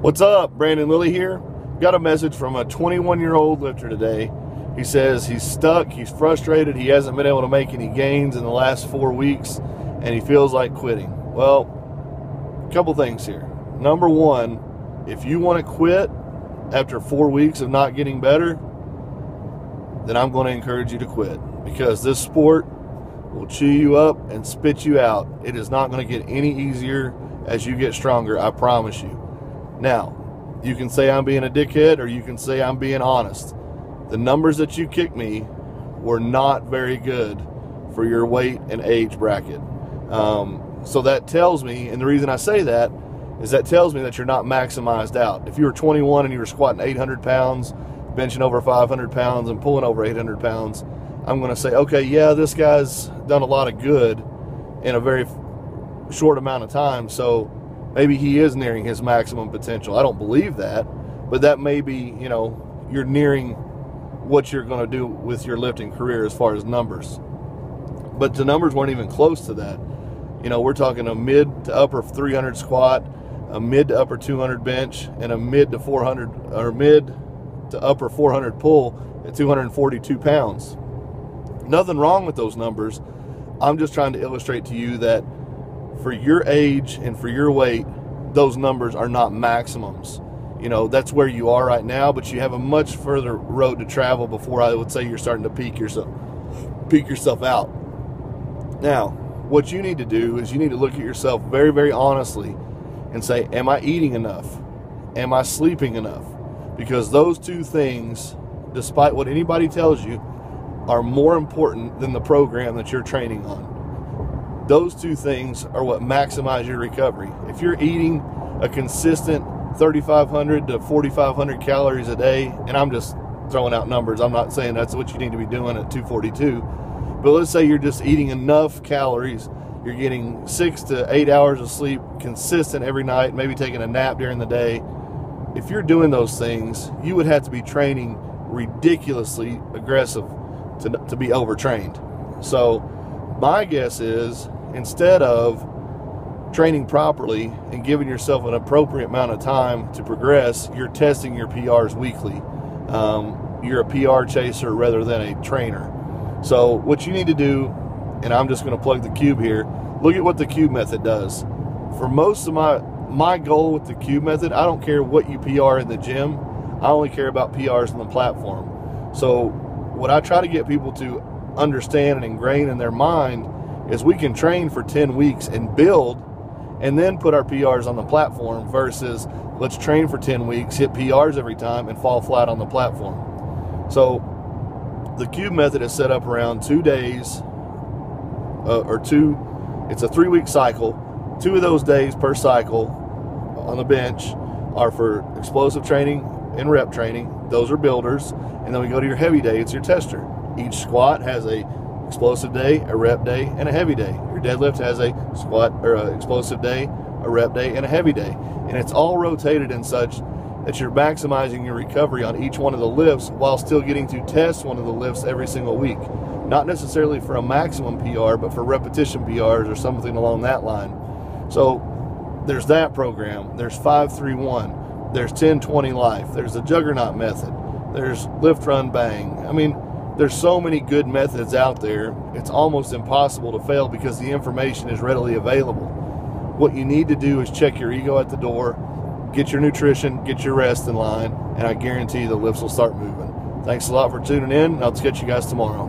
What's up? Brandon Lilly here. Got a message from a 21-year-old lifter today. He says he's stuck, he's frustrated, he hasn't been able to make any gains in the last 4 weeks, and he feels like quitting. Well, a couple things here. Number one, if you want to quit after 4 weeks of not getting better, then I'm going to encourage you to quit, because this sport will chew you up and spit you out. It is not going to get any easier as you get stronger, I promise you. Now, you can say I'm being a dickhead, or you can say I'm being honest. The numbers that you kicked me were not very good for your weight and age bracket. So that tells me, and the reason I say that is that tells me that you're not maximized out. If you were 21 and you were squatting 800 pounds, benching over 500 pounds, and pulling over 800 pounds, I'm going to say, okay, yeah, this guy's done a lot of good in a very short amount of time, so maybe he is nearing his maximum potential. I don't believe that, but that may be, you're nearing what you're going to do with your lifting career as far as numbers. But the numbers weren't even close to that. We're talking a mid to upper 300 squat, a mid to upper 200 bench, and a mid to 400 or mid to upper 400 pull at 242 pounds. Nothing wrong with those numbers. I'm just trying to illustrate to you that for your age and for your weight, those numbers are not maximums. That's where you are right now, but you have a much further road to travel before I would say you're starting to peak yourself out. Now, what you need to do is you need to look at yourself very, very honestly and say, am I eating enough? Am I sleeping enough? Because those two things, despite what anybody tells you, are more important than the program that you're training on. Those two things are what maximize your recovery. If you're eating a consistent 3,500 to 4,500 calories a day, and I'm just throwing out numbers, I'm not saying that's what you need to be doing at 242, but let's say you're just eating enough calories, you're getting 6 to 8 hours of sleep consistent every night, maybe taking a nap during the day. If you're doing those things, you would have to be training ridiculously aggressive to be overtrained. So my guess is, instead of training properly and giving yourself an appropriate amount of time to progress, you're testing your PRs weekly. You're a PR chaser rather than a trainer. So what you need to do, and I'm just going to plug the cube here, look at what the cube method does. For most of my goal with the cube method, I don't care what you PR in the gym. I only care about PRs on the platform. So what I try to get people to understand and ingrain in their mind is we can train for 10 weeks and build and then put our PRs on the platform, versus let's train for 10 weeks, hit PRs every time, and fall flat on the platform. So the cube method is set up around 2 days, it's a 3-week cycle. 2 of those days per cycle on the bench are for explosive training and rep training. Those are builders. And then we go to your heavy day, it's your tester. Each squat has a explosive day, a rep day, and a heavy day. Your deadlift has a squat or an explosive day, a rep day, and a heavy day. And it's all rotated in such that you're maximizing your recovery on each one of the lifts while still getting to test one of the lifts every single week. Not necessarily for a maximum PR, but for repetition PRs or something along that line. So there's that program. There's 5-3-1. There's 10-20 life. There's the juggernaut method. There's lift, run, bang. I mean, there's so many good methods out there, it's almost impossible to fail because the information is readily available. What you need to do is check your ego at the door, get your nutrition, get your rest in line, and I guarantee the lifts will start moving. Thanks a lot for tuning in, and I'll catch you guys tomorrow.